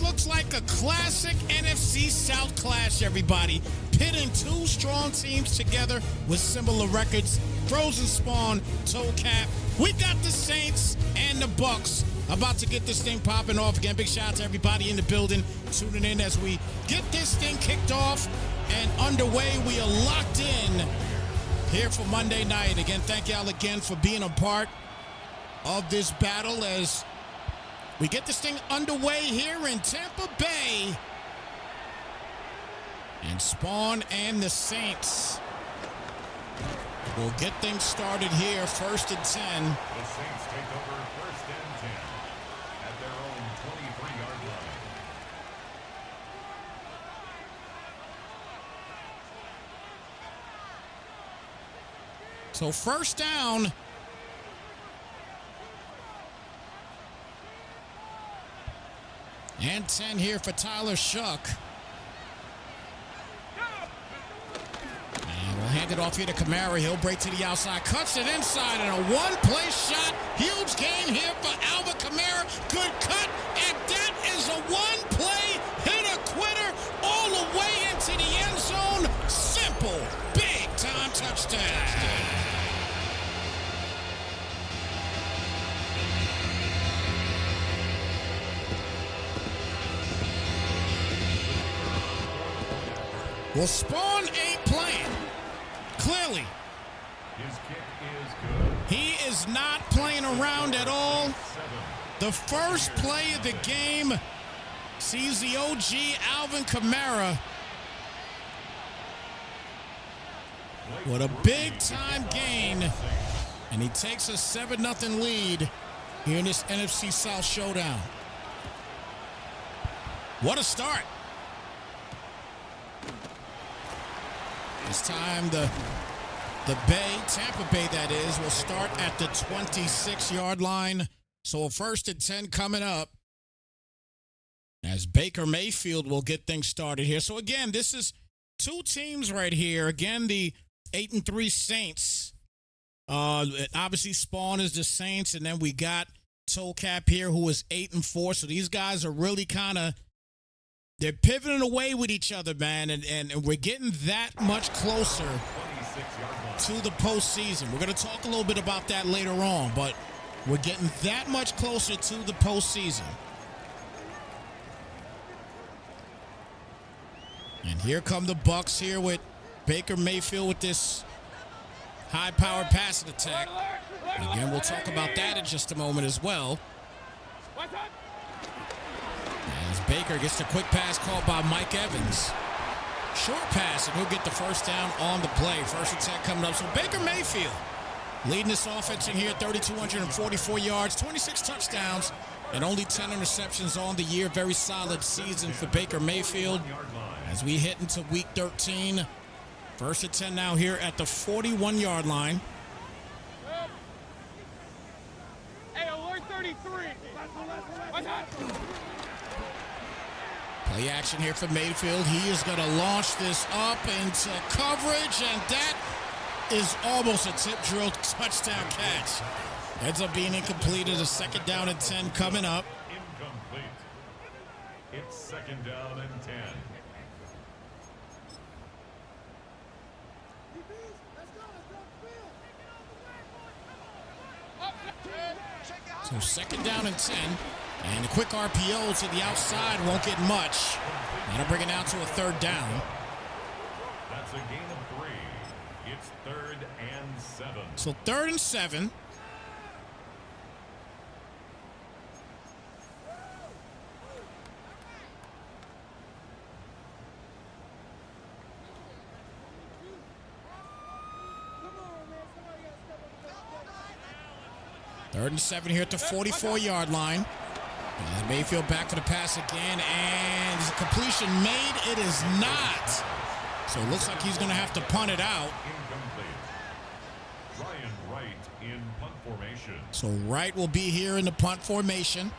looks like a classic NFC South clash, everybody. Pitting two strong teams together with similar records. Frozen Spawn, Toe Cap. We got the Saints and the Bucs about to get this thing popping off again. Big shout out to everybody in the building tuning in as we get this thing kicked off and underway. We are locked in here for Monday night. Again, thank y'all again for being a part of this battle as we get this thing underway here in Tampa Bay. And Spawn and the Saints will get things started here, 1st and 10. The Saints take over 1st and 10 at their own 23-yard line. So 1st down. And 10 here for Tyler Shuck. And we'll hand it off here to Kamara. He'll break to the outside, cuts it inside, and a one-play shot. Huge game here for Alvin Kamara. Good cut, and that is a one-play hitter-quitter all the way into the end zone. Simple, big-time touchdown. Well, Spawn ain't playing, clearly. His kick is good. He is not playing around at all. The first play of the game sees the OG Alvin Kamara with a big-time gain, and he takes a 7-0 lead here in this NFC South showdown. What a start. This time the Bay, Tampa Bay that is, will start at the 26-yard line. So a 1st and 10 coming up as Baker Mayfield will get things started here. So again, this is two teams right here. Again, the 8-3 Saints. Obviously Spawn is the Saints, and then we got Toe Cap here who is 8-4. So these guys are really kind of, they're pivoting away with each other, man, and we're getting that much closer to the postseason. We're going to talk a little bit about that later on, but we're getting that much closer to the postseason. And here come the Bucs here with Baker Mayfield with this high-powered passing attack. Again, we'll talk about that in just a moment as well. As Baker gets the quick pass called by Mike Evans. Short pass, and he'll get the 1st down on the play. 1st and 10 coming up. So Baker Mayfield leading this offense in here, 3,244 yards, 26 touchdowns, and only 10 interceptions on the year. Very solid season for Baker Mayfield as we hit into week 13. 1st and 10 now here at the 41-yard line. Hey, alert 33. Play action here for Mayfield. He is going to launch this up into coverage, and that is almost a tip drill touchdown catch. Ends up being incomplete. As a 2nd down and 10 coming up. Incomplete. It's 2nd down and 10. So 2nd down and 10. And a quick RPO to the outside won't get much. That'll bring it down to a 3rd down. That's a gain of 3. It's 3rd and 7. So 3rd and 7. Third and 7 here at the 44-yard line. And Mayfield back for the pass again, and is a completion made? It is not. So it looks like he's going to have to punt it out. Incomplete. Ryan Wright in punt formation. So Wright will be here in the punt formation.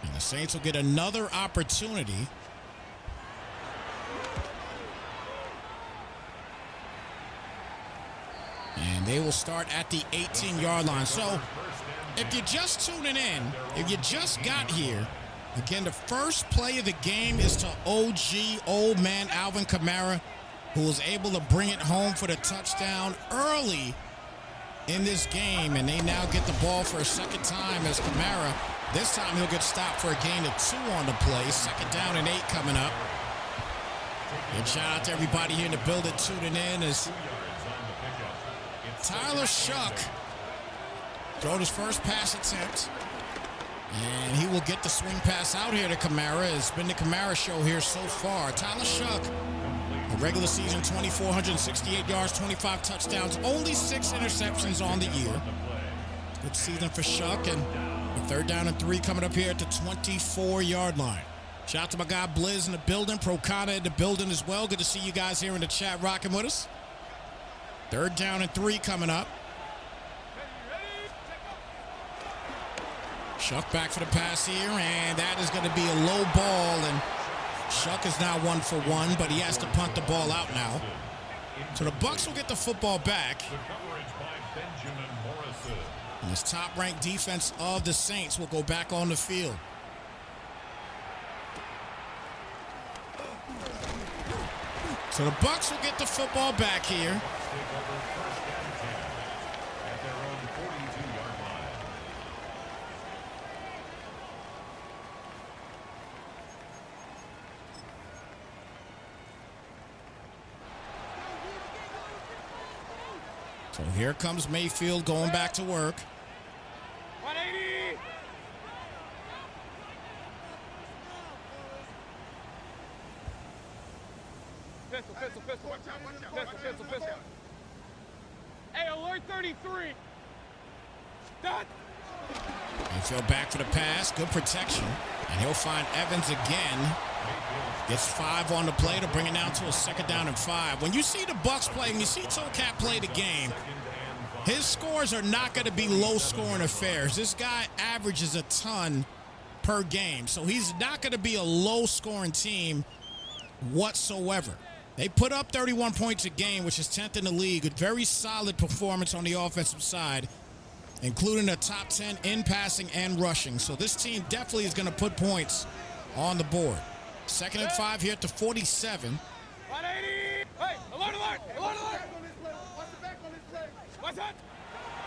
And the Saints will get another opportunity. And they will start at the 18-yard line. So if you're just tuning in, if you just got here, again, the first play of the game is to OG, old man Alvin Kamara, who was able to bring it home for the touchdown early in this game. And they now get the ball for a second time as Kamara, this time he'll get stopped for a gain of 2 on the play. 2nd down and 8 coming up. And shout out to everybody here in the building tuning in as Tyler Shuck throwed his first pass attempt. And he will get the swing pass out here to Kamara. It's been the Kamara show here so far. Tyler Shuck, a regular season, 2,468 yards, 25 touchdowns, only 6 interceptions on the year. Good season for Shuck, and a 3rd down and 3 coming up here at the 24-yard line. Shout out to my guy Blizz in the building, Procana in the building as well. Good to see you guys here in the chat rocking with us. 3rd down and 3 coming up. Shuck back for the pass here, and that is going to be a low ball, and Shuck is now 1 for 1, but he has to punt the ball out now. So the Bucs will get the football back. And this top-ranked defense of the Saints will go back on the field. So the Bucs will get the football back here. So here comes Mayfield going back to work. 180. Pistol. Hey, alert 33. Done. Mayfield back for the pass. Good protection. And he'll find Evans again. Gets 5 on the play to bring it down to a 2nd down and 5. When you see the Bucs play, when you see Tocat play the game, his scores are not going to be low-scoring affairs. This guy averages a ton per game, so he's not going to be a low-scoring team whatsoever. They put up 31 points a game, which is 10th in the league. A very solid performance on the offensive side, including a top 10 in passing and rushing. So this team definitely is going to put points on the board. 2nd and 5 here at the 47. 180. Hey, alert. What's that?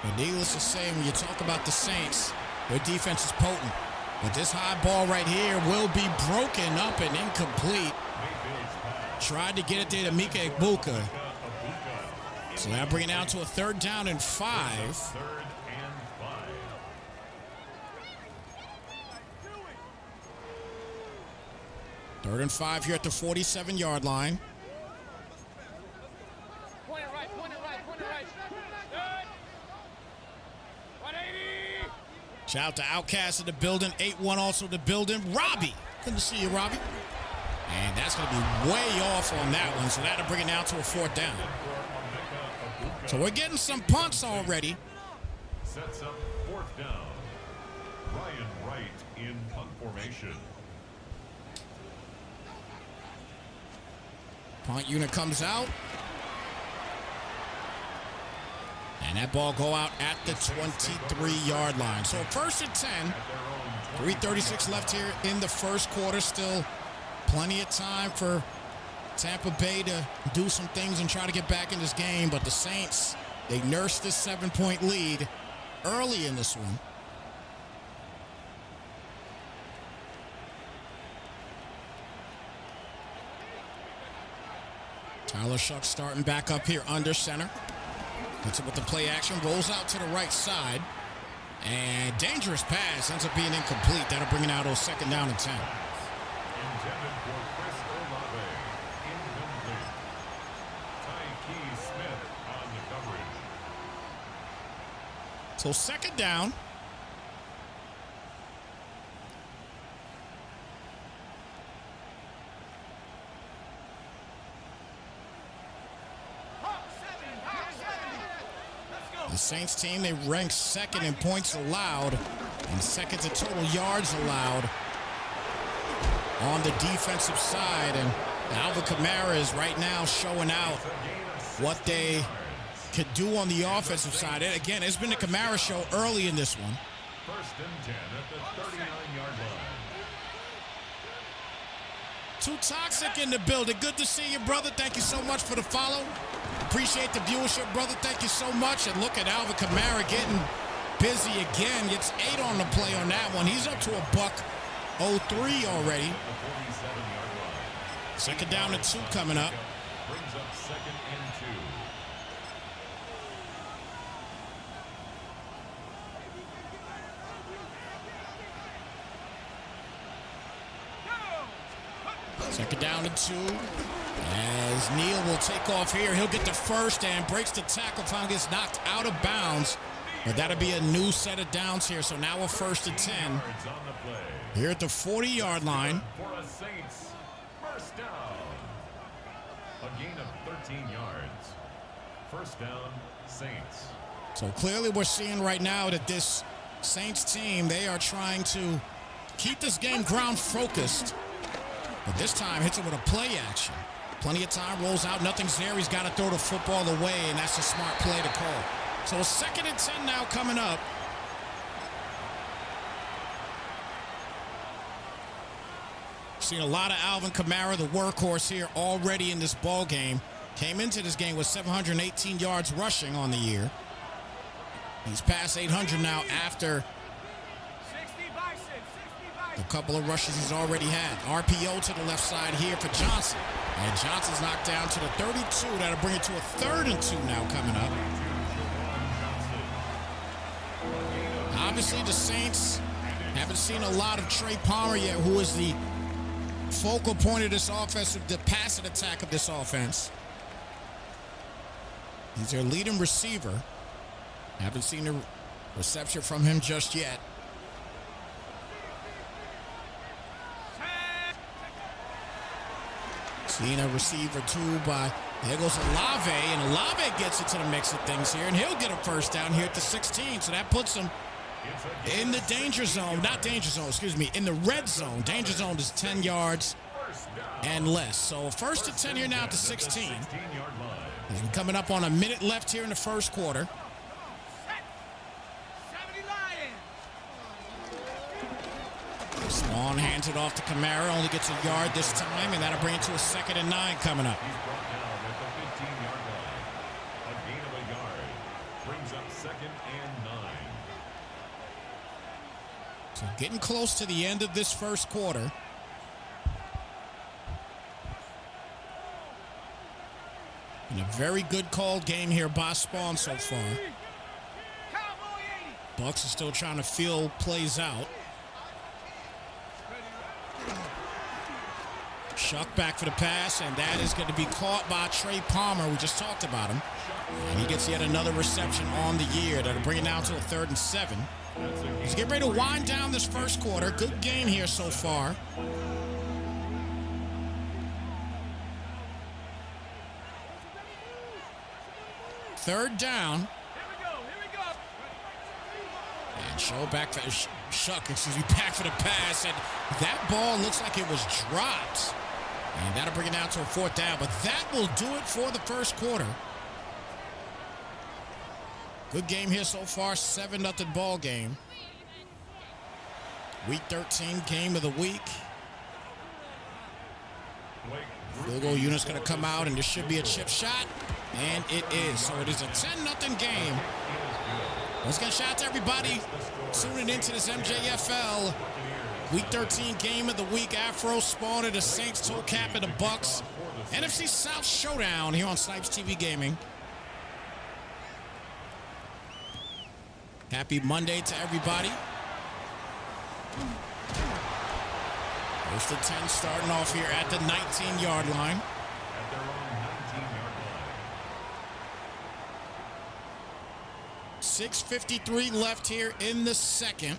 But needless to say, when you talk about the Saints, their defense is potent. But this high ball right here will be broken up and incomplete. Tried to get it there to Mjfl. So now bring it down to a 3rd down and 5. 3rd and 5 here at the 47-yard line. Point it right. Good. 180. Shout out to Outcast in the building. 8-1 also the building. Robbie. Good to see you, Robbie. And that's going to be way off on that one. So that'll bring it down to a 4th down. So we're getting some punts already. Sets up 4th down. Ryan Wright in punt formation. Punt unit comes out. And that ball go out at the 23-yard line. So 1st and 10. 3:36 left here in the first quarter. Still plenty of time for Tampa Bay to do some things and try to get back in this game. But the Saints, they nursed this 7-point lead early in this one. Tyler Shuck starting back up here under center. Gets it with the play action. Rolls out to the right side. And dangerous pass ends up being incomplete. That'll bring it out on 2nd down and 10. Intended for Chris Olave. Incomplete. Tyke Smith on the coverage. So 2nd down. The Saints team, they rank 2nd in points allowed and 2nd in total yards allowed on the defensive side. And Alvin Kamara is right now showing out what they could do on the offensive side. And again, it's been the Kamara show early in this one. First and 10 at the 39-yard line. Too Toxic in the building. Good to see you, brother. Thank you so much for the follow. Appreciate the viewership, brother. Thank you so much. And look at Alvin Kamara getting busy again. Gets 8 on the play on that one. He's up to a $1.03 already. Second down and 2 coming up. Brings up second and 2. Second down and 2. As Neal will take off here. He'll get the first and breaks the tackle. Finally gets knocked out of bounds. But that'll be a new set of downs here. So now we're first and 10. Here at the 40-yard line. For a Saints first down. A gain of 13 yards. First down, Saints. So clearly we're seeing right now that this Saints team, they are trying to keep this game ground focused. But this time hits it with a play action. Plenty of time, rolls out, nothing's there. He's got to throw the football away, and that's a smart play to call. So a second and 10 now coming up. Seen a lot of Alvin Kamara, the workhorse here, already in this ball game. Came into this game with 718 yards rushing on the year. He's past 800 now after a couple of rushes he's already had. RPO to the left side here for Johnson. And Johnson's knocked down to the 32. That'll bring it to a 3rd and 2 now coming up. Obviously, the Saints haven't seen a lot of Trey Palmer yet, who is the focal point of this offense, the passing attack of this offense. He's their leading receiver. Haven't seen a reception from him just yet. Seen a receiver too by, there goes Olave, and Olave gets into the mix of things here, and he'll get a first down here at the 16. So that puts him in the danger zone, not danger zone, excuse me, in the red zone. Danger zone is 10 yards and less. So first and 10 here now at the 16. As we're coming up on a minute left here in the first quarter. Spawn hands it off to Kamara, only gets a yard this time, and that'll bring it to a 2nd and 9 coming up. He's brought down at the 15-yard line. A gain of a yard. Brings up 2nd and 9. So getting close to the end of this first quarter. And a very good called game here by Spawn so far. Bucs are still trying to feel plays out. Shuck back for the pass, and that is going to be caught by Trey Palmer. We just talked about him. And he gets yet another reception on the year. That'll bring it down to a 3rd and 7. Let's get ready to wind down this first quarter. Good game here so far. Third down. Here we go. And show back for Shuck, back for the pass, and that ball looks like it was dropped. And that'll bring it down to a 4th down, but that will do it for the first quarter. Good game here so far, 7-0 ball game. Week 13 game of the week. Field goal unit's going to come out, and there should be a chip shot, and it is. So it is a 10-0 game. Let's get a shout out to everybody tuning into this MJFL Week 13 game of the week. Afro Spawn of the Saints, toe cap of the Bucs. NFC South Showdown here on Snypz TV Gaming. Happy Monday to everybody. First and 10 starting off here at the 19-yard line. At their own 19-yard line. 6:53 left here in the second.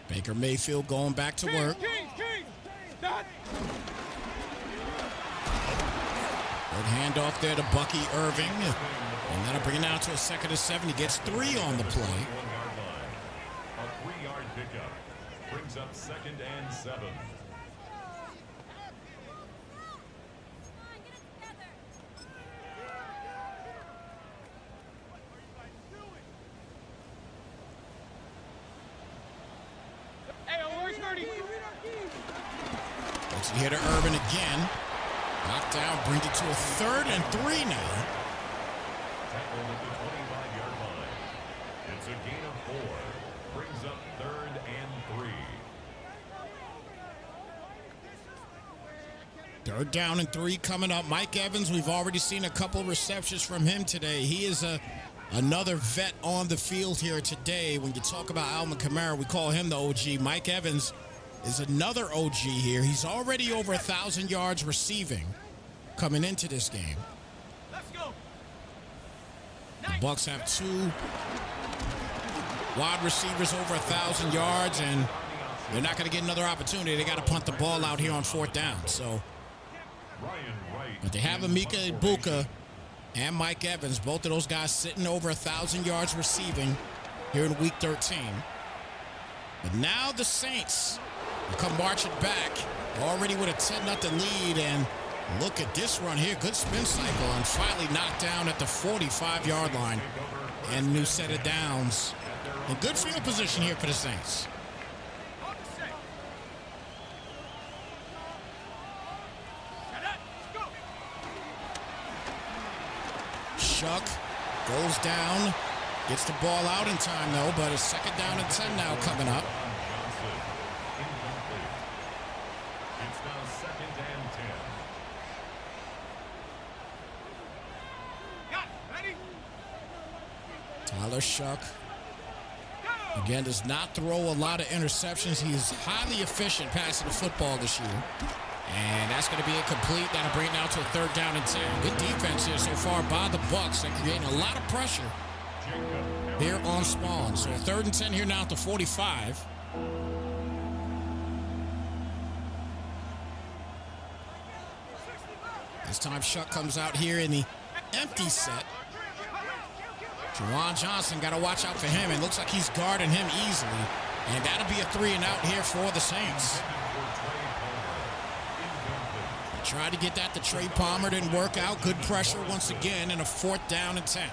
Baker Mayfield going back to work. Good handoff there to Bucky Irving. And that'll bring it down to a 2nd and 7. He gets 3 on the play. A 3-yard pickup brings up 2nd and 7. Gets it here to Urban again. Knocked down, brings it to a 3rd and 3 now. Tackled at the 25-yard line. It's a gain of 4. Brings up 3rd and 3. 3rd down and 3 coming up. Mike Evans, we've already seen a couple receptions from him today. He is another vet on the field here today. When you talk about Alvin Kamara, we call him the OG. Mike Evans is another OG here. He's already over 1,000 yards receiving coming into this game. Let's go. The Bucs have 2 wide receivers over 1,000 yards, and they're not going to get another opportunity. They got to punt the ball out here on 4th down. So, but they have Emeka Egbuka and Mike Evans, both of those guys sitting over 1,000 yards receiving here in Week 13. But now the Saints will come marching back, already with a 10-0 lead, and look at this run here. Good spin cycle, and finally knocked down at the 45-yard line. And new set of downs. A good field position here for the Saints. Shuck goes down, gets the ball out in time though, but it's 2nd down and 10 now coming up. It's now 2nd and 10. Ready? Tyler Shuck, again, does not throw a lot of interceptions. He is highly efficient passing the football this year. And that's going to be incomplete. That'll bring it now to a 3rd down and 10. Good defense here so far by the Bucs. They're creating a lot of pressure here on Spawn. So 3rd and 10 here now at the 45. This time Shuck comes out here in the empty set. Juwan Johnson, got to watch out for him. It looks like he's guarding him easily. And that'll be a 3 and out here for the Saints. Tried to get that to Trey Palmer, didn't work out. Good pressure once again, and a 4th down and 10.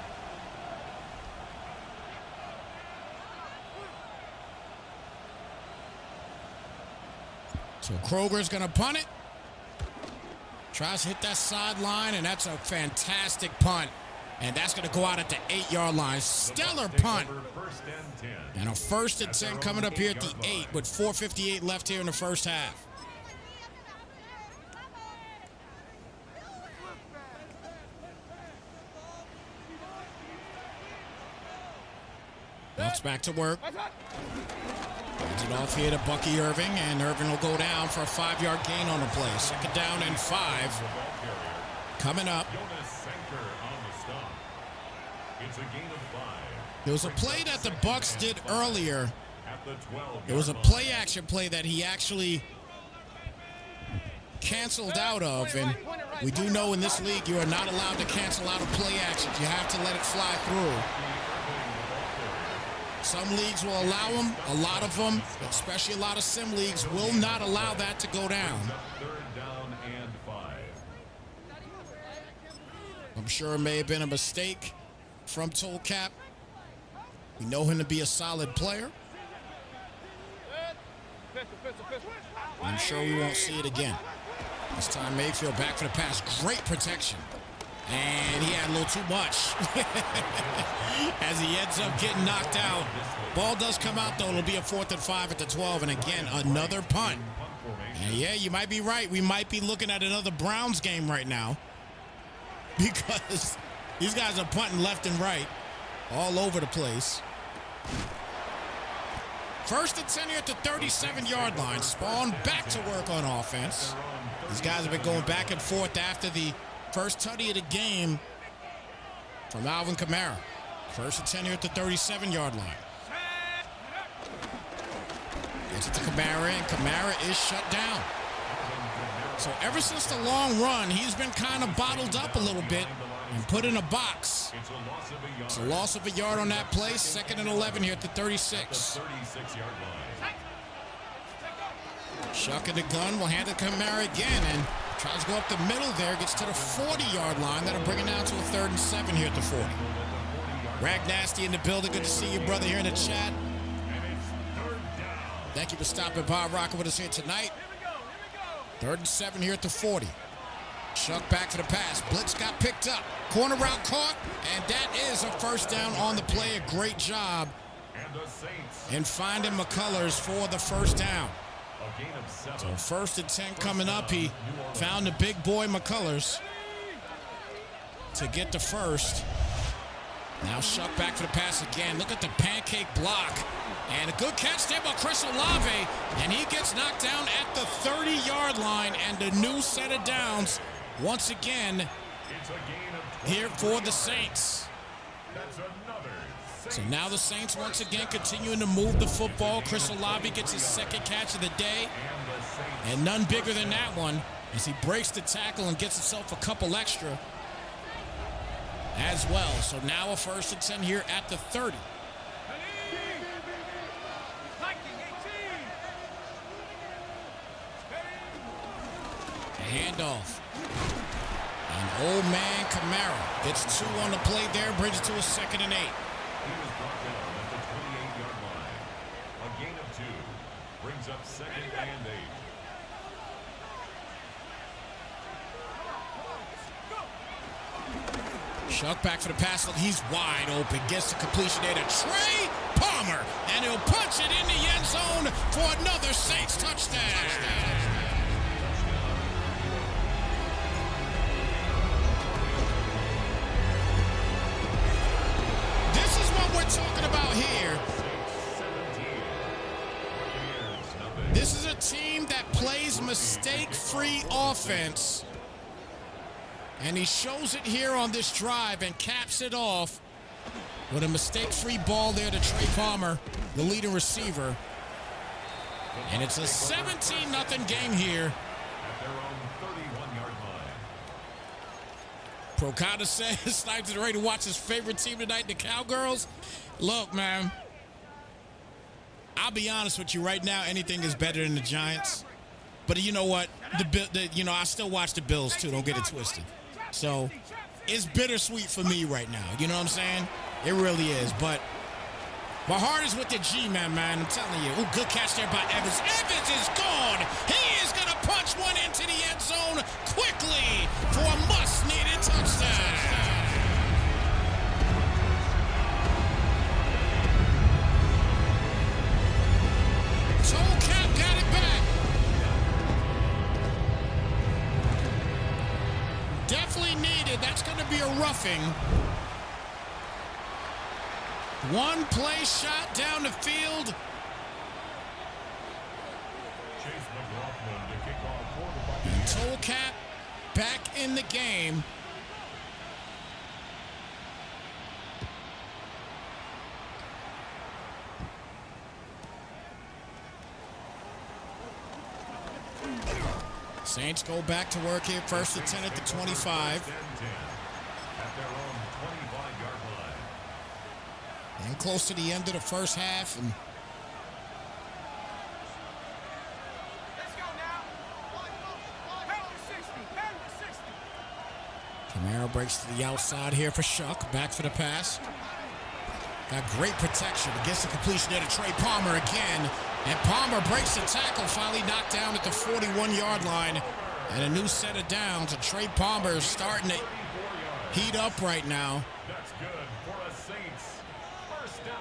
So Kroger's going to punt it. Tries to hit that sideline, and that's a fantastic punt. And that's going to go out at the 8-yard line. Stellar punt. And a 1st and 10 coming up here at the 8 with 4:58 left here in the first half. Bounce back to work. Hands it off here to Bucky Irving, and Irving will go down for a 5-yard gain on the play. 2nd down and 5. Coming up. There was a play that the Bucs did earlier. It was a play action play that he actually canceled out of, and we do know in this league you are not allowed to cancel out of play actions. You have to let it fly through. Some leagues will allow them. A lot of them, especially a lot of sim leagues, will not allow that to go down. 3rd down and 5. I'm sure it may have been a mistake from Tolcap. We know him to be a solid player. I'm sure we won't see it again. This time Mjfl back for the pass. Great protection. And he had a little too much as he ends up getting knocked out. Ball does come out, though. It'll be a 4th and 5 at the 12. And again, another punt. And yeah, you might be right. We might be looking at another Browns game right now, because these guys are punting left and right all over the place. 1st and 10 here at the 37-yard line. Spawn back to work on offense. These guys have been going back and forth after the first tutty of the game from Alvin Kamara. 1st and 10 here at the 37-yard line. Gets it to Kamara, and Kamara is shut down. So ever since the long run, he's been kind of bottled up a little bit and put in a box. It's a loss of a yard on that play. 2nd and 11 here at the 36. Shuck in the gun, will hand it to Kamara again, and tries to go up the middle there, gets to the 40-yard line. That'll bring it down to a 3rd and 7 here at the 40. Rag Nasty in the building. Good to see you, brother, here in the chat. Thank you for stopping by, rocking with us here tonight. 3rd and 7 here at the 40. Shuck back for the pass. Blitz got picked up. Corner route caught, and that is a first down on the play. A great job in finding McCullers for the first down. So 1st and 10 coming up. He found the big boy McCullers to get the first. Now Shuck back for the pass again. Look at the pancake block. And a good catch there by Chris Olave. And he gets knocked down at the 30-yard line. And a new set of downs once again here for the Saints. So now the Saints once again continuing to move the football. Chris Olave gets his 2nd catch of the day. And none bigger than that one as he breaks the tackle and gets himself a couple extra as well. So now a 1st and 10 here at the 30. A handoff. And old man Kamara gets 2 on the play there, brings it to a 2nd and 8. He was brought down at the 28-yard line. A gain of 2 brings up 2nd and 8. Shuck back for the pass. Look, he's wide open. Gets the completion there to Trey Palmer. And he'll punch it in the end zone for another Saints touchdown. This is what we're talking about here. This is a team that plays mistake-free offense. And he shows it here on this drive and caps it off with a mistake-free ball there to Trey Palmer, the leading receiver. And it's a 17-0 game here. At their own 31-yard line. Procada says Snypz is ready to watch his favorite team tonight, the Cowgirls. Look, man, I'll be honest with you right now. Anything is better than the Giants. But you know what? I still watch the Bills, too. Don't get it twisted. So it's bittersweet for me right now. You know what I'm saying? It really is. But my heart is with the G-man, man. I'm telling you. Ooh, good catch there by Evans. Evans is gone. He is going to punch one into the end zone quickly for a must-needed touchdown. Toe Cap got it back. Definitely needed. That's going to be a roughing. One play shot down the field. And Toe Cap back in the game. Saints go back to work here. 1st and 10 at the 25. And close to the end of the first half. And Kamara breaks to the outside here for Shuck. Back for the pass. Got great protection. Gets the completion there to Trey Palmer again. And Palmer breaks the tackle, finally knocked down at the 41-yard line. And a new set of downs. And Trey Palmer is starting to heat up right now. That's good for a Saints first down.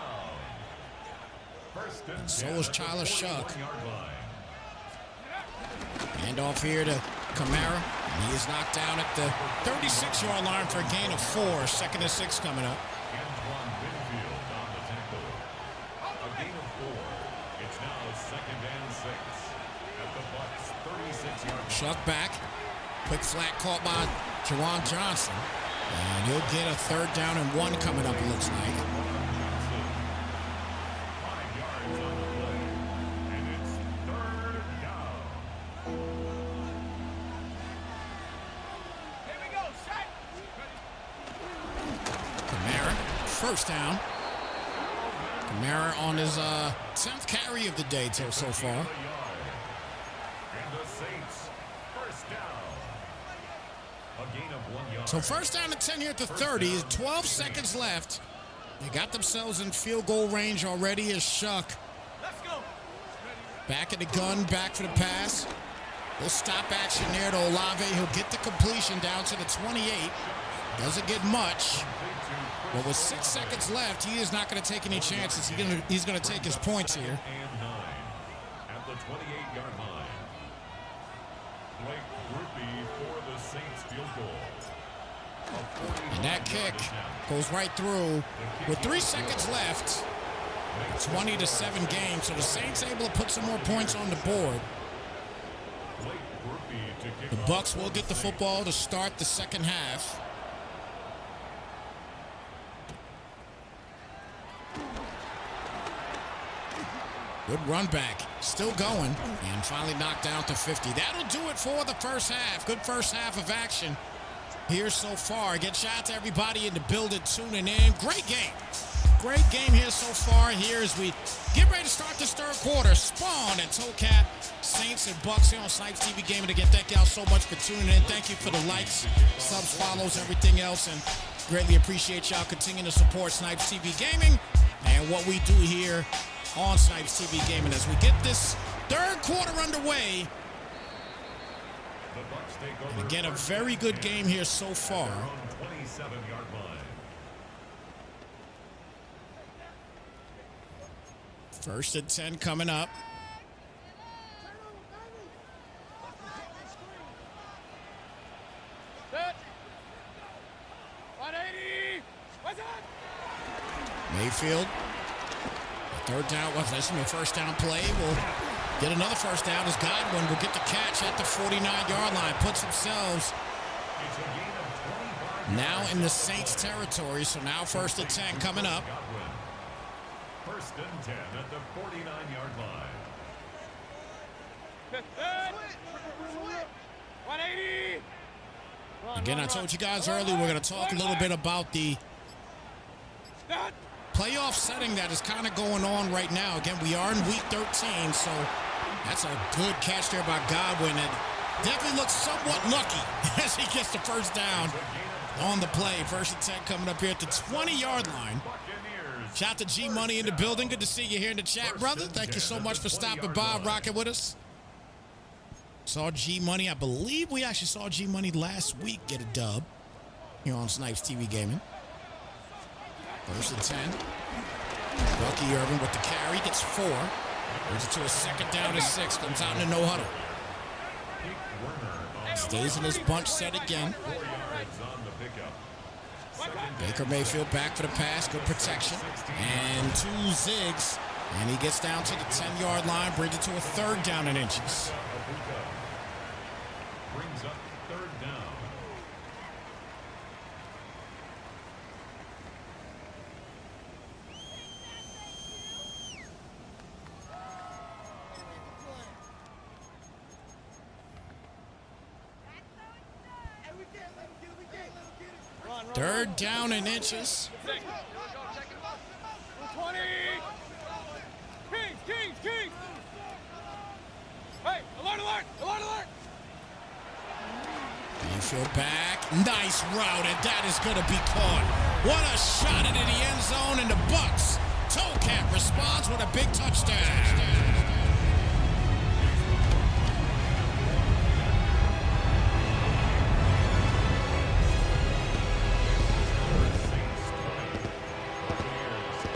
And so is Tyler Shuck. Hand off here to Kamara. And he is knocked down at the 36-yard line for a gain of 4. 2nd and 6 coming up. Mjfl on the tackle. A gain of 4. It's now 2nd and 6 at the Bucs 36-yard line. Shuck back. Quick flat caught by Jawan Johnson. And he'll get a 3rd down and 1 coming up, it looks like. 5 yards on the play. And it's 3rd down. Here we go, set. Kamara, 1st down. Kamara on his 10th carry of the day so far. And the Saints first down. A gain of 1 yard. So 1st down and 10 here at the 30. 12 seconds left. They got themselves in field goal range already as Shuck Let's go. back at the gun, back for the pass. We'll stop action there to Olave. He'll get the completion down to the 28. Doesn't get much. But with 6 seconds left, he is not going to take any chances. He's going to take his points here. And 9 at the 28-yard line. Blake Groupie for the Saints field goal. And that kick goes right through. With 3 seconds left, 20-7 game. So the Saints able to put some more points on the board. The Bucs will get the football to start the second half. Good run back. Still going. And finally knocked down to 50. That'll do it for the first half. Good first half of action here so far. Again, shout out to everybody in the building tuning in. Great game. Great game here so far. Here as we get ready to start this third quarter. Spawn and Towcat, Saints and Bucs here on Snypz TV Gaming. Again, thank y'all so much for tuning in. Thank you for the likes, subs, follows, everything else. And greatly appreciate y'all continuing to support Snypz TV Gaming and what we do here on Snypz TV Gaming as we get this third quarter underway. And again, a very good game here so far. 27-yard line. First and 10 coming up. Set. 180. What's that? Mjfl. Third down, well, that's a first down play. We'll get another first down as Gotw will get the catch at the 49-yard line. Puts themselves now in the Saints territory. So now first and 10 coming up. First and 10 at the 49-yard line. Set. 180. Again, I told you guys earlier we're going to talk a little bit about the Set. playoff setting that is kind of going on right now. Again, we are in week 13, so that's a good catch there by Gotw. And definitely looks somewhat lucky as he gets the first down on the play. First and 10 coming up here at the 20-yard line. Shout out to G Money in the building. Good to see you here in the chat, brother. Thank you so much for stopping by, rocking with us. Saw G Money. I believe we actually saw G Money last week get a dub here on Snypz TV Gaming. First and 10. Bucky Irvin with the carry. Gets 4. Brings it to a second down and 6. Comes out in the no huddle. Stays in his bunch set again. Baker Mayfield back for the pass. Good protection. And 2 zigs. And he gets down to the 10-yard line. Brings it to a third down and inches. Brings up third down. Third down and inches. 20. Kings. Hey, alert. Mayfield back. Nice route, and that is going to be caught. What a shot into the end zone, and the Bucs. Towcat responds with a big touchdown.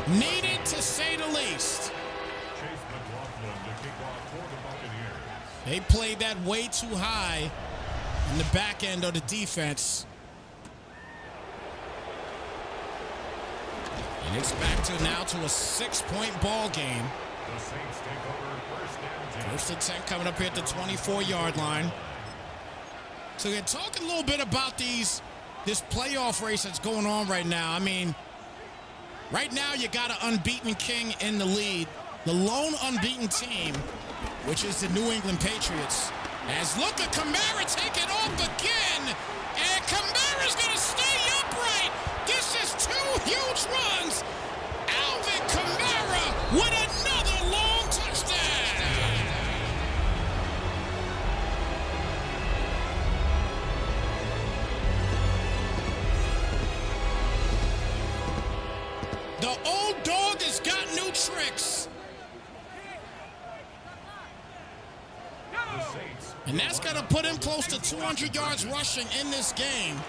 Needed to say the least. They played that way too high in the back end of the defense. And it's back to now to a 6-point ball game. First and 10 coming up here at the 24-yard line. So we're talking a little bit about this playoff race that's going on right now. I mean, right now, you got an unbeaten king in the lead. The lone unbeaten team, which is the New England Patriots. As look at Kamara take it off again. And Kamara's going to stay upright. This is 2 huge runs. Alvin Kamara with another long touchdown. The old dog has got new tricks. And that's going to put him close to 200 yards rushing in this game.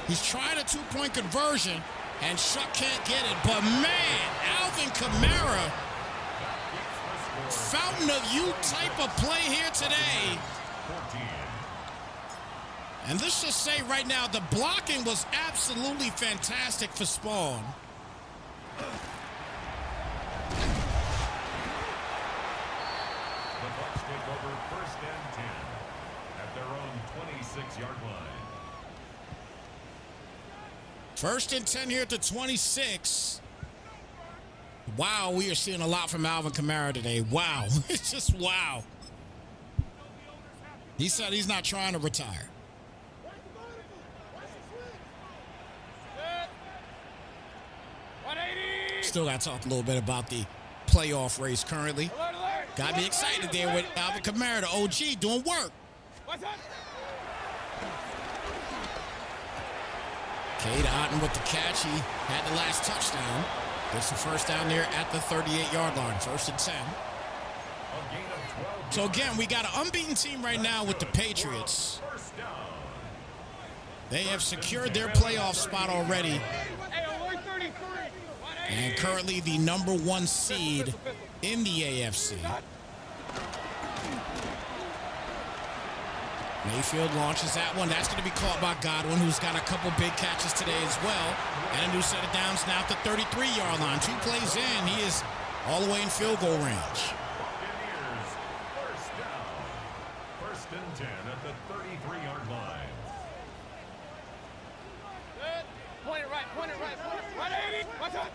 He's trying a two-point conversion, and Shuck can't get it. But, man, Alvin Kamara, fountain of youth type of play here today. And let's just say right now, the blocking was absolutely fantastic for Spawn. The Bucs take over 1st and 10 at their own 26-yard line. 1st and 10 here at the 26. Wow, we are seeing a lot from Alvin Kamara today. Wow. It's just wow. He said he's not trying to retire. Still got to talk a little bit about the playoff race currently. Got me excited there with Alvin Kamara, the OG, doing work. Cade Otton with the catch. He had the last touchdown. Gets the first down there at the 38-yard line. 1st and 10. So, again, we got an unbeaten team right now with the Patriots. They have secured their playoff spot already. And currently the number 1 seed in the AFC. Mayfield launches that one. That's going to be caught by Godwin, who's got a couple big catches today as well. And a new set of downs now at the 33-yard line. 2 plays in. He is all the way in field goal range. Buccaneers, 1st down. 1st and 10 at the 33-yard line. Point it right, point it right, point it right. 180. What's up?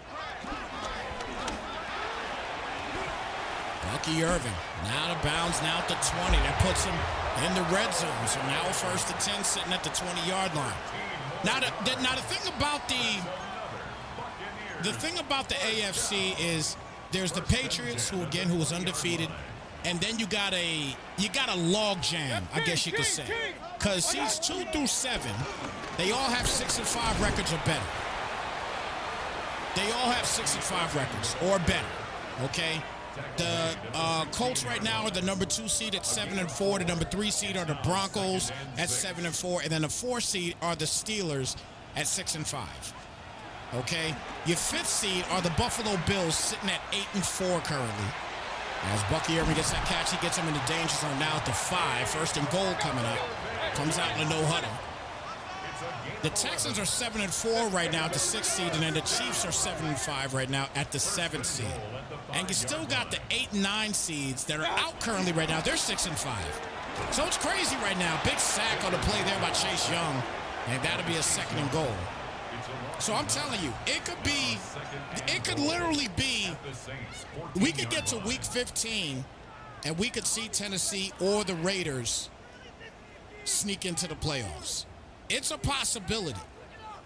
Bucky Irving now to bounds now at the 20. That puts him in the red zone. So now 1st and 10 sitting at the 20-yard line. Now the thing about the AFC is there's the Patriots who was undefeated, and then you got a log jam, I guess you could say. Because seeds 2 through 7, they all have 6-5 records or better. They all have 6-5 records or better. Okay? The Colts right now are the number 2 seed at 7-4. The number 3 seed are the Broncos at 7-4, and then the 4 seed are the Steelers at 6-5. Okay, your 5th seed are the Buffalo Bills sitting at 8-4 currently. As Bucky Irving gets that catch, he gets him in the danger zone now at the 5. 1st and goal coming up. Comes out in a no huddle. The Texans are 7-4 right now at the 6th seed, and then the Chiefs are 7-5 right now at the 7th seed. And you still got the 8 and 9 seeds that are out currently right now. They're 6-5. So it's crazy right now. Big sack on the play there by Chase Young, and that'll be a 2nd and goal. So I'm telling you, it could literally be, we could get to week 15, and we could see Tennessee or the Raiders sneak into the playoffs. It's a possibility.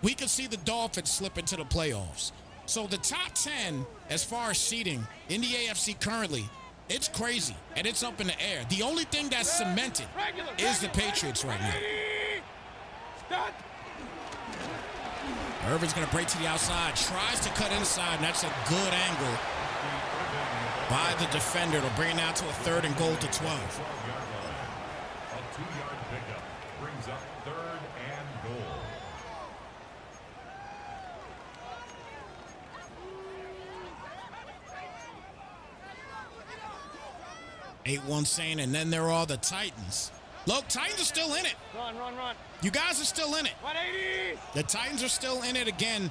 We could see the Dolphins slip into the playoffs. So the top 10, as far as seeding in the AFC currently, it's crazy, and it's up in the air. The only thing that's cemented is the Patriots right now. Irvin's going to break to the outside, tries to cut inside, and that's a good angle by the defender. It'll bring it now to a 3rd and goal to 12. A 2-yard pickup brings up 3rd and goal. 8-1 saying, and then there are the Titans. Look, Titans are still in it. Run. You guys are still in it. 180. The Titans are still in it again.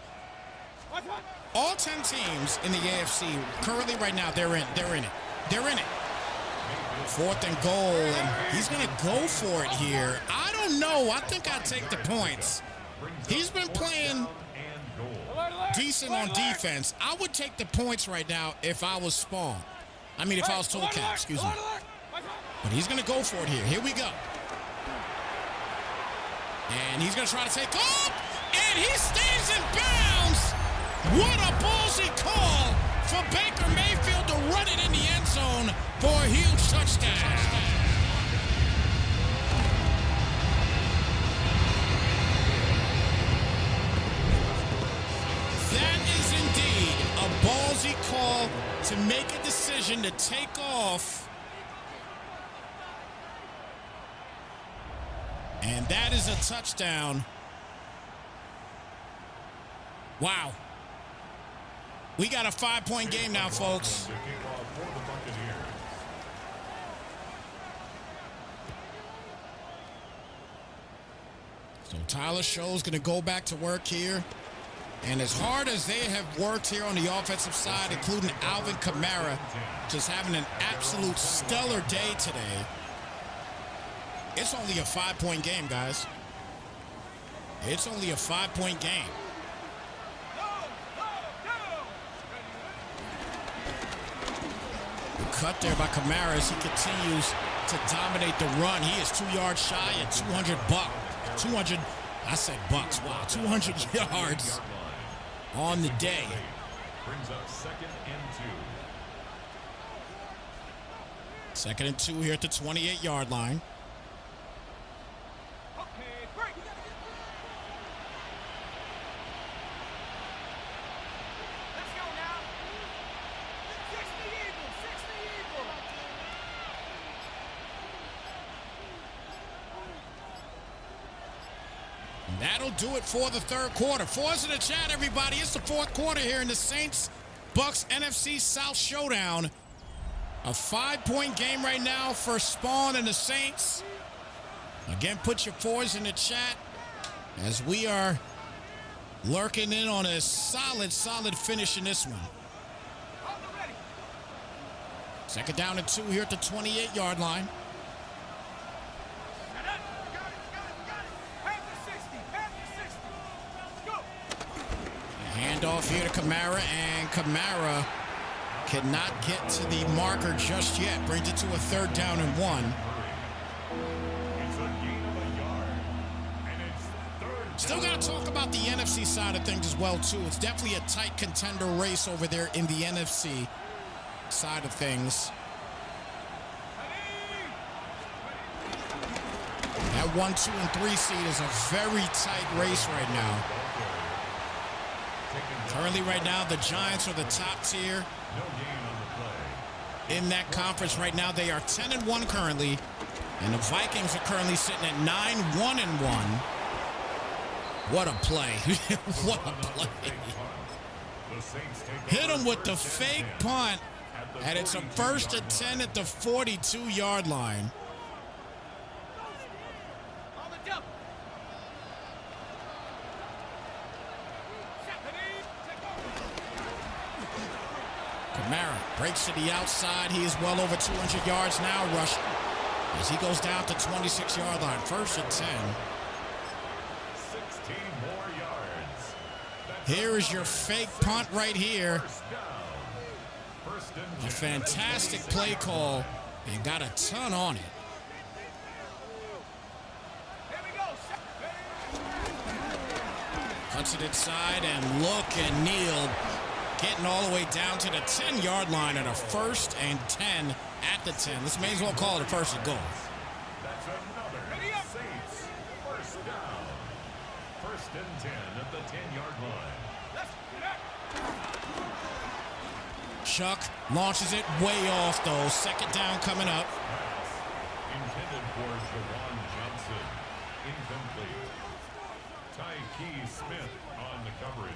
What's up? All 10 teams in the AFC currently right now, they're in it. 4th and goal, and he's going to go for it here. I don't know. I think I'd take the points. He's been playing decent on defense. I would take the points right now if I was Spawn. I mean, if I was Tolcap, excuse me. But he's going to go for it here. Here we go. And he's going to try to take off. And he stays in bounds. What a ballsy call for Baker Mayfield to run it in the end zone for a huge touchdown. That is indeed a ballsy call to make a decision to take off And that is a touchdown. Wow. We got a 5-point game now, folks. So Tyler Show's going to go back to work here. And as hard as they have worked here on the offensive side, including Alvin Kamara, just having an absolute stellar day today, it's only a 5-point game, guys. It's only a 5-point game. Cut there by Kamara as he continues to dominate the run. He is 2 yards shy at 200 Bucs. Wow, 200 yards on the day. Brings up 2nd and 2. 2nd and 2 here at the 28-yard line. That'll do it for the third quarter. Fours in the chat, everybody. It's the fourth quarter here in the Saints Bucs NFC South Showdown. A 5-point game right now for Spawn and the Saints. Again, put your fours in the chat as we are lurking in on a solid finish in this one. 2nd down and 2 here at the 28-yard line. Handoff here to Kamara, and Kamara cannot get to the marker just yet. Brings it to a 3rd down and 1. Still got to talk about the NFC side of things as well, too. It's definitely a tight contender race over there in the NFC side of things. That 1, 2, and 3 seed is a very tight race right now. Currently right now, the Giants are the top tier in that conference right now. They are 10-1 currently, and the Vikings are currently sitting at 9-1-1. What a play. What a play. Hit him with the fake punt, and it's a 1st and 10 at the 42-yard line. Kamara breaks to the outside. He is well over 200 yards now rushing as he goes down to 26-yard line. 1st and 10. 16 more yards. Here is your fake punt right here. A fantastic play call and got a ton on it. Cuts it inside, and look at Neal getting all the way down to the 10-yard line at a 1st and 10 at the 10. This may as well call it a 1st and goal. That's another Saints 1st down. 1st and 10 at the 10-yard line. Chuck launches it way off, though. 2nd down coming up. Intended for Jawan Johnson. Incomplete. Tyke Smith on the coverage.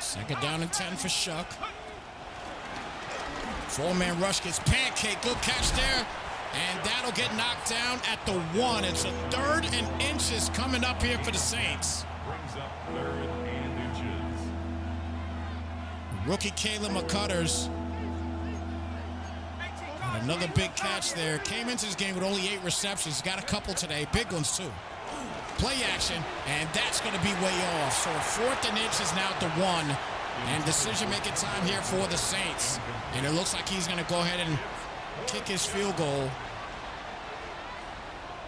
2nd down and 10 for Shuck. 4-man rush gets pancake. Good catch there. And that'll get knocked down at the 1. It's a 3rd and inches coming up here for the Saints. Brings up 3rd and inches. Rookie Caleb McCutters. And another big catch there. Came into this game with only 8 receptions. Got a couple today. Big ones, too. Play action, and that's going to be way off. So 4th and inches now at the 1. And decision-making time here for the Saints. And it looks like he's going to go ahead and kick his field goal.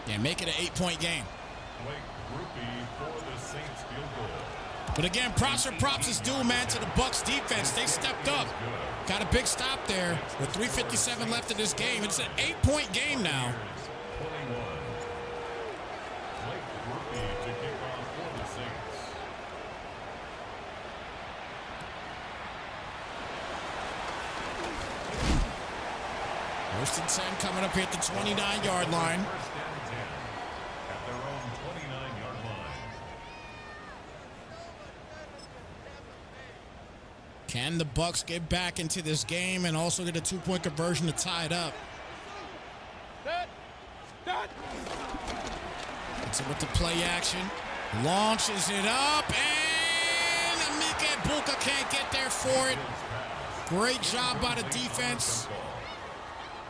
Yeah, make it an 8-point game. But again, props is due, man, to the Bucs defense. They stepped up. Got a big stop there with 3:57 left in this game. It's an 8-point game now. First and 10 coming up here at the 29-yard line. First and 10 at their own 29-yard line. Can the Bucs get back into this game and also get a two-point conversion to tie it up? It's with the play action. Launches it up, and Mjfl can't get there for it. Great job by the defense.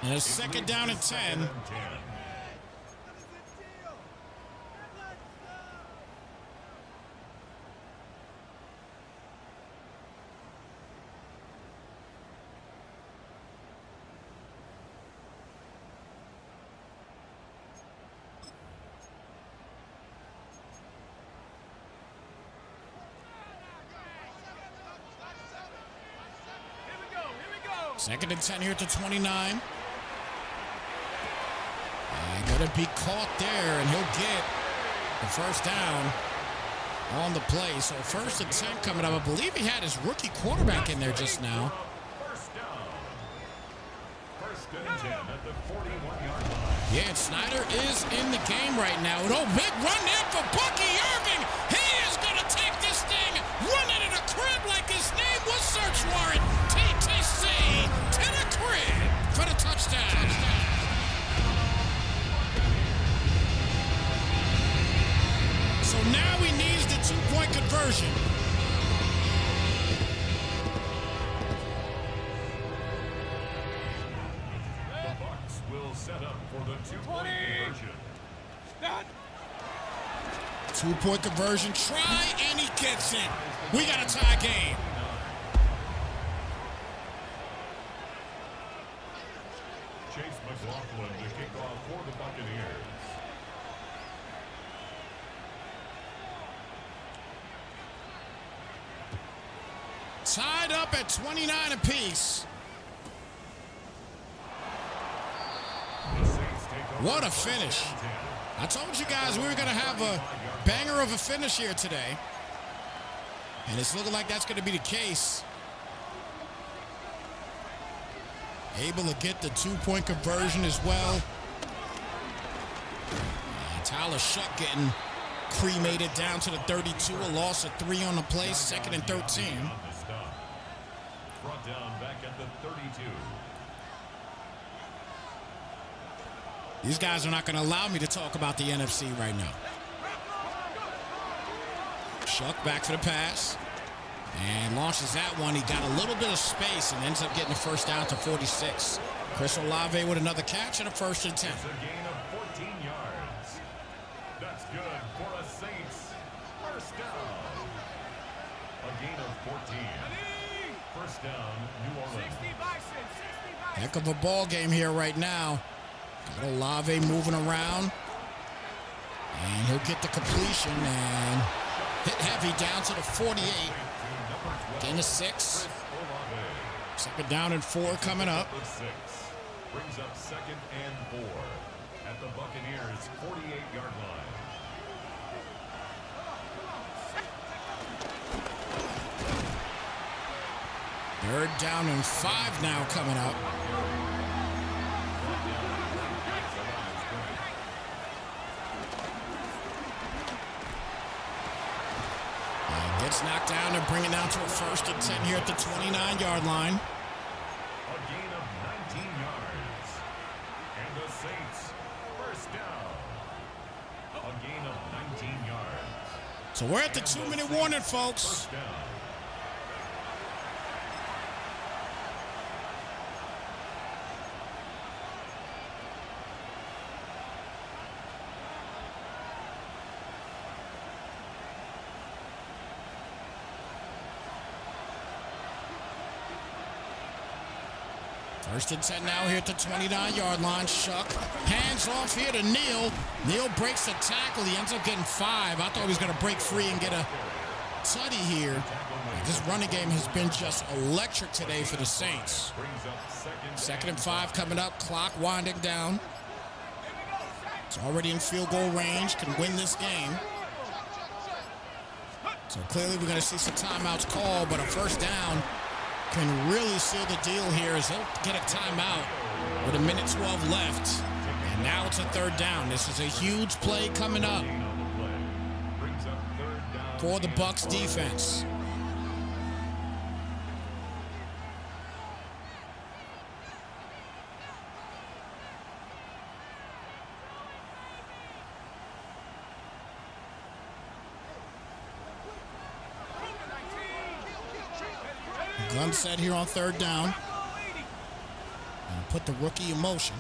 And a second down and 10. Second and 10 here at the 29. And gonna be caught there, and he'll get the first down on the play. So first and 10 coming up. I believe he had his rookie quarterback in there just now. First down. First and 10 at the 41-yard line. Yeah, and Snyder is in the game right now. And big run there for Bucky Irving. He is gonna take this thing, run it in a crib like his name was search warrant. TTC to the crib for the touchdown. So now he needs the two-point conversion. The Bucs will set up for the two-point conversion. Two-point conversion, try, and he gets it. We got a tie game. Mjfl to kick off for the Buccaneers. Tied up at 29 apiece. What a finish. I told you guys we were going to have a banger of a finish here today. And it's looking like that's going to be the case. Able to get the two-point conversion as well. Tyler Shuck getting cremated down to the 32. A loss of 3 on the play, second and 13. Brought down back at the 32. These guys are not going to allow me to talk about the NFC right now. Shuck back for the pass. And launches that one. He got a little bit of space and ends up getting the first down to 46. Chris Olave with another catch and a first and 10. It's a gain of 14 yards. That's good for a Saints. First down. A gain of 14. First down, New Orleans. Heck of a ball game here right now. Got Olave moving around. And he'll get the completion and hit heavy down to the 48. Gain of 6. Second down and 4 coming up. Brings up second and 4 at the Buccaneers' 48-yard line. Third down and 5 now coming up. Gets knocked down and bring it down to a first and 10 here at the 29-yard line. A gain of 19 yards. And the Saints, first down. A gain of 19 yards. So we're at the 2-minute warning, folks. First down. First and 10 now here at the 29-yard line. Shuck hands off here to Neal. Neal breaks the tackle. He ends up getting 5. I thought he was going to break free and get a tutty here. This running game has been just electric today for the Saints. Second and 5 coming up. Clock winding down. It's already in field goal range. Can win this game. So clearly we're going to see some timeouts called, but a first down can really seal the deal here as he'll get a timeout with 1:12 left. And now it's a third down. This is a huge play coming up for the Bucs defense. Gun set here on third down. And put the rookie in motion.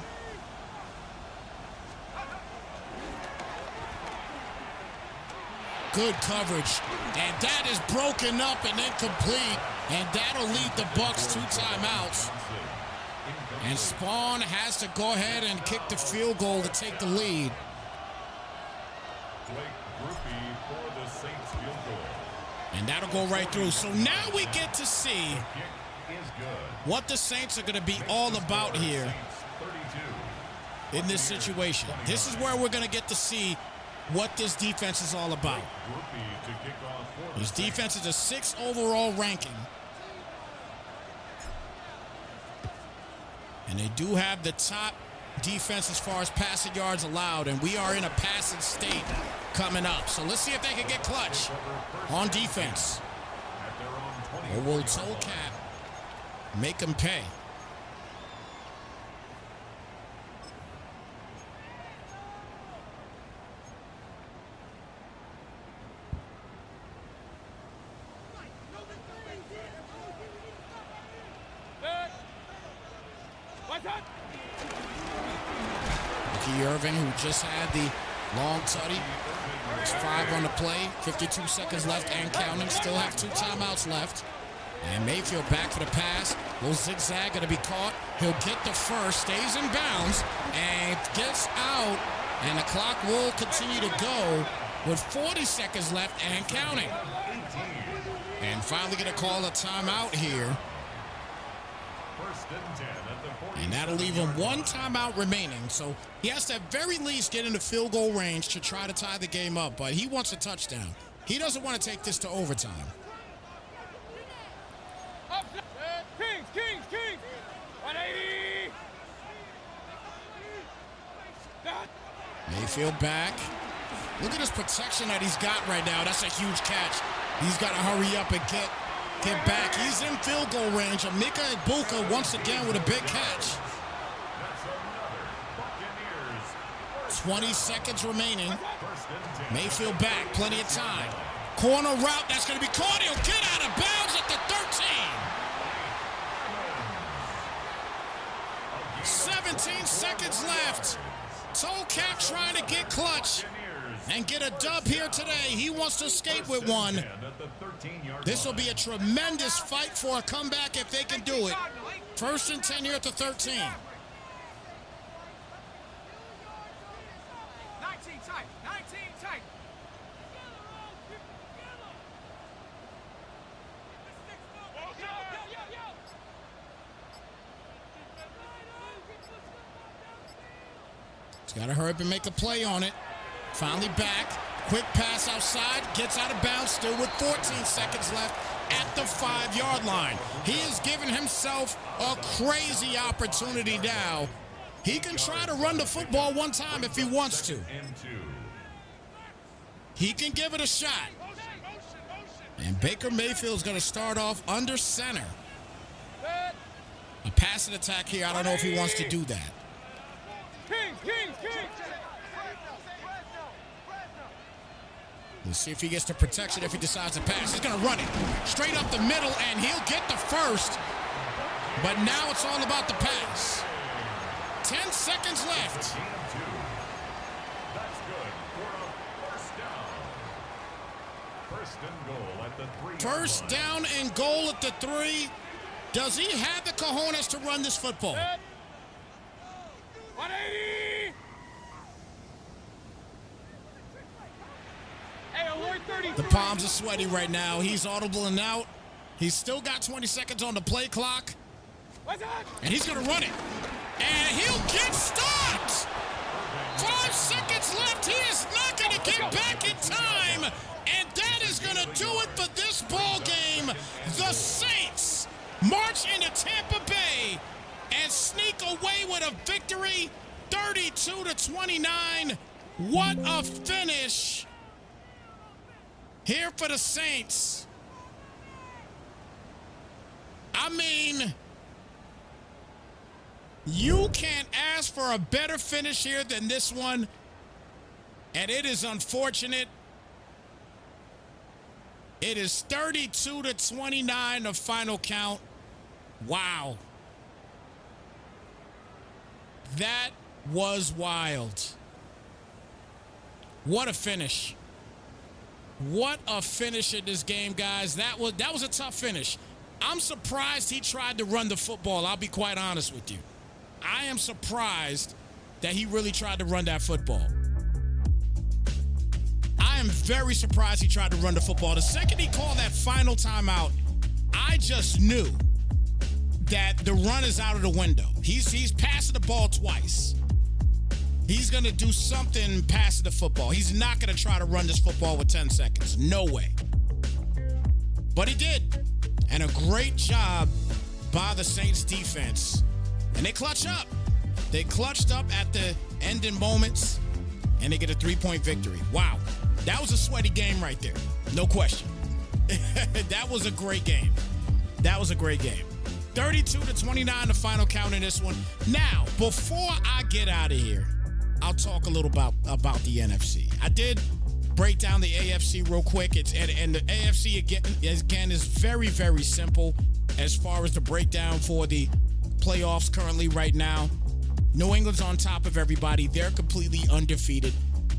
Good coverage. And that is broken up and incomplete. And that'll lead the Bucs 2 timeouts. And Spawn has to go ahead and kick the field goal to take the lead. And that'll go right through. So now we get to see what the Saints are going to be all about here in this situation. This is where we're going to get to see what this defense is all about. This defense is a 6th overall ranking. And they do have the top defense as far as passing yards allowed, and we are in a passing state coming up. So let's see if they can get clutch on defense. Or will Toe Cap make them pay? Irving, who just had the long tutty. It's 5 on the play, 52 seconds left and counting. Still have 2 timeouts left. And Mjfl back for the pass. Little zigzag, gonna be caught. He'll get the first, stays in bounds, and gets out. And the clock will continue to go with 40 seconds left and counting. And finally gonna call a timeout here. And that'll leave him 1 timeout remaining. So he has to at very least get into field goal range to try to tie the game up. But he wants a touchdown. He doesn't want to take this to overtime. Kings! 180! Mjfl back. Look at his protection that he's got right now. That's a huge catch. He's got to hurry up and get back. He's in field goal range. Emeka Egbuka once again with a big catch. 20 seconds remaining. Mjfl back, plenty of time. Corner route, that's going to be caught. He'll get out of bounds at the 13. 17 seconds left. Toe Cap trying to get clutch and get a dub here today. He wants to escape with one. This will be a tremendous fight for a comeback if they can do it. 1st and 10 here at the 13. 19 tight. He's got to hurry up and make a play on it. Finally back. Quick pass outside. Gets out of bounds still with 14 seconds left at the 5-yard line. He has given himself a crazy opportunity now. He can try to run the football one time if he wants to. He can give it a shot. And Baker Mayfield is going to start off under center. A passing attack here. I don't know if he wants to do that. Kings! We'll see if he gets the protection if he decides to pass. He's going to run it straight up the middle, and he'll get the first. But now it's all about the pass. 10 seconds left. That's good for a first down. First and goal at the 3. First down and goal at the 3. Does he have the cojones to run this football? 180! The palms are sweaty right now. He's audibling out. He's still got 20 seconds on the play clock. And he's going to run it. And he'll get stopped. 5 seconds left. He is not going to get back in time. And that is going to do it for this ball game. The Saints march into Tampa Bay and sneak away with a victory, 32-29. What a finish here for the Saints. I mean, you can't ask for a better finish here than this one, and it is unfortunate. It is 32-29, the final count. Wow. That was wild. What a finish. What a finish in this game, guys. That was a tough finish. I'm surprised he tried to run the football. I'll be quite honest with you. I am surprised that he really tried to run that football. I am very surprised he tried to run the football. The second he called that final timeout, I just knew that the run is out of the window. He's passing the ball twice. He's going to do something passing the football. He's not going to try to run this football with 10 seconds. No way. But he did. And a great job by the Saints defense. And they clutch up. They clutched up at the ending moments, and they get a 3-point victory. Wow. That was a sweaty game right there. No question. That was a great game. That was a great game. 32-29, the final count in this one. Now, before I get out of here, I'll talk a little about the NFC. I did break down the AFC real quick. And the AFC, again, is very, very simple as far as the breakdown for the playoffs currently right now. New England's on top of everybody. They're completely undefeated.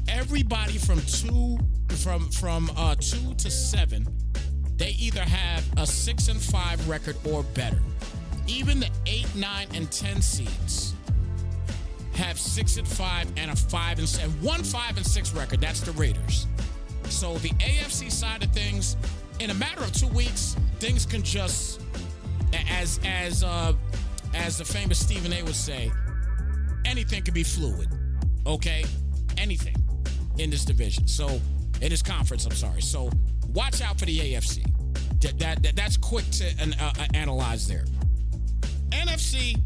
Everybody from 2 to 7, they either have a 6-5 record or better. Even the 8, 9, and 10 seeds have 6-5 and a 5-7, 1-5-6 record. That's the Raiders. So the AFC side of things, in a matter of 2 weeks, things can just, as the famous Stephen A would say, anything can be fluid. Okay, anything in this division. So in this conference, I'm sorry. So watch out for the AFC. That's quick to analyze there. NFC,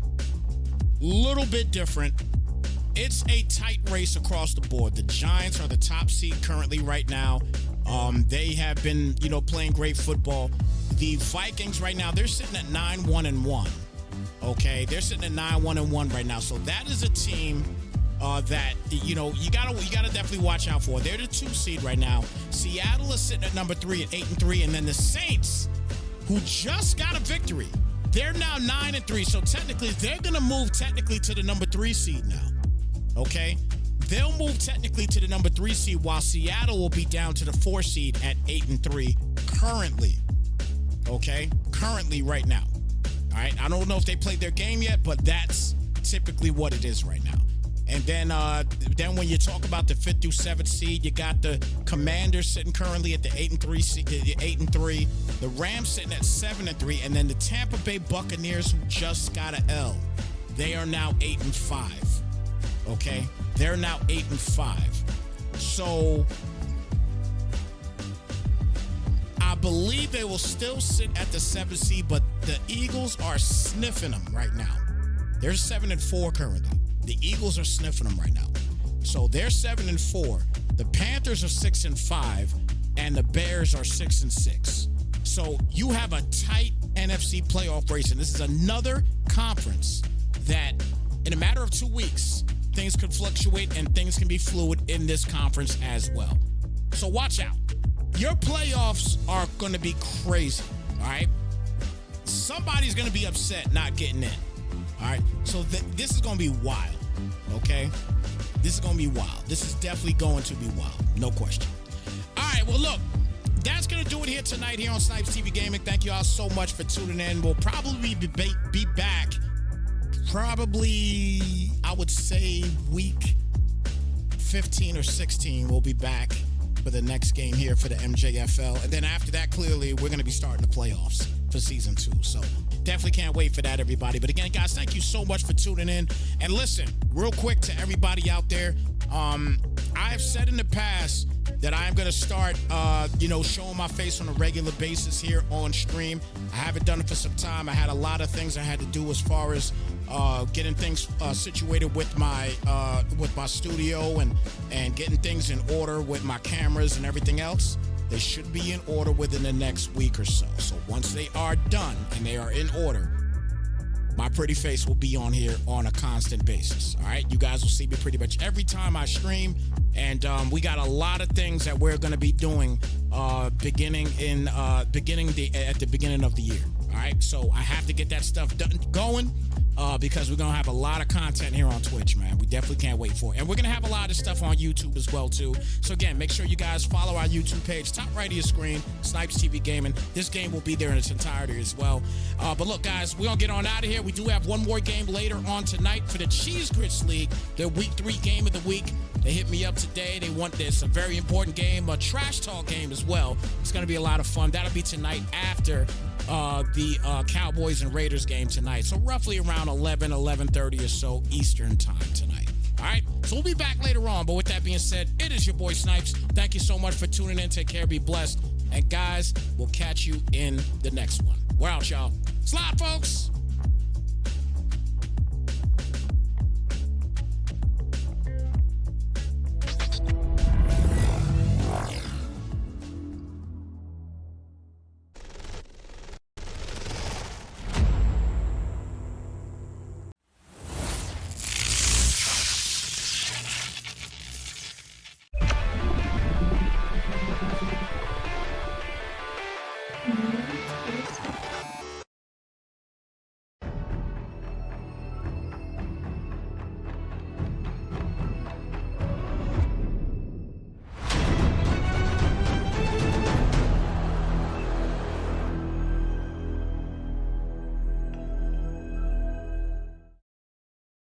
little bit different. It's a tight race across the board. The Giants are the top seed currently right now. They have been, playing great football. The Vikings right now, they're sitting at 9-1-1. Okay, they're sitting at 9-1-1 right now. So that is a team that you gotta definitely watch out for. They're the 2 seed right now. Seattle is sitting at number 3 at 8-3, and then the Saints, who just got a victory, they're now 9-3. So technically, they're gonna move to the number 3 seed now. Okay, they'll move technically to the number 3 seed, while Seattle will be down to the 4 seed at 8-3 currently. Okay, currently right now. All right, I don't know if they played their game yet, but that's typically what it is right now. And then when you talk about the 5th through 7th seed, you got the Commanders sitting currently at the 8-3, the Rams sitting at 7-3, and then the Tampa Bay Buccaneers, who just got an L, they are now 8-5. Okay, they're now 8-5. So I believe they will still sit at the 7th seed, but the Eagles are sniffing them right now. They're 7-4 currently. The Eagles are sniffing them right now. So they're 7-4. The Panthers are 6-5, and the Bears are 6-6. So you have a tight NFC playoff race, and this is another conference that, in a matter of 2 weeks, things could fluctuate and things can be fluid in this conference as well. So watch out. Your playoffs are going to be crazy, all right? Somebody's going to be upset not getting in, all right? So this is going to be wild, okay? This is going to be wild. This is definitely going to be wild, no question. All right, well, look, that's going to do it here tonight here on Snypz TV Gaming. Thank you all so much for tuning in. We'll probably be back probably, I would say, week 15 or 16. We'll be back for the next game here for the Mjfl. And then after that, clearly, we're going to be starting the playoffs for season 2. So definitely can't wait for that, everybody. But again, guys, thank you so much for tuning in. And listen, real quick to everybody out there, I've said in the past that I am going to start, showing my face on a regular basis here on stream. I haven't done it for some time. I had a lot of things I had to do as far as getting things situated with my studio and getting things in order with my cameras and everything else. They should be in order within the next week or so. So once they are done and they are in order, my pretty face will be on here on a constant basis. All right, you guys will see me pretty much every time I stream, and we got a lot of things that we're going to be doing beginning at the beginning of the year. All right, so I have to get that stuff going because we're going to have a lot of content here on Twitch, man. We definitely can't wait for it. And we're going to have a lot of stuff on YouTube as well, too. So, again, make sure you guys follow our YouTube page, top right of your screen, Snypz TV Gaming. This game will be there in its entirety as well. But, look, guys, we're going to get on out of here. We do have one more game later on tonight for the Cheese Grits League, their Week 3 game of the week. They hit me up today. They want this, a very important game, a trash talk game as well. It's going to be a lot of fun. That'll be tonight after the Cowboys and Raiders game tonight. So roughly around 11:30 or so Eastern time tonight. All right, so we'll be back later on. But with that being said, it is your boy Snypz. Thank you so much for tuning in. Take care, be blessed. And guys, we'll catch you in the next one. We're out, y'all. Slide, folks.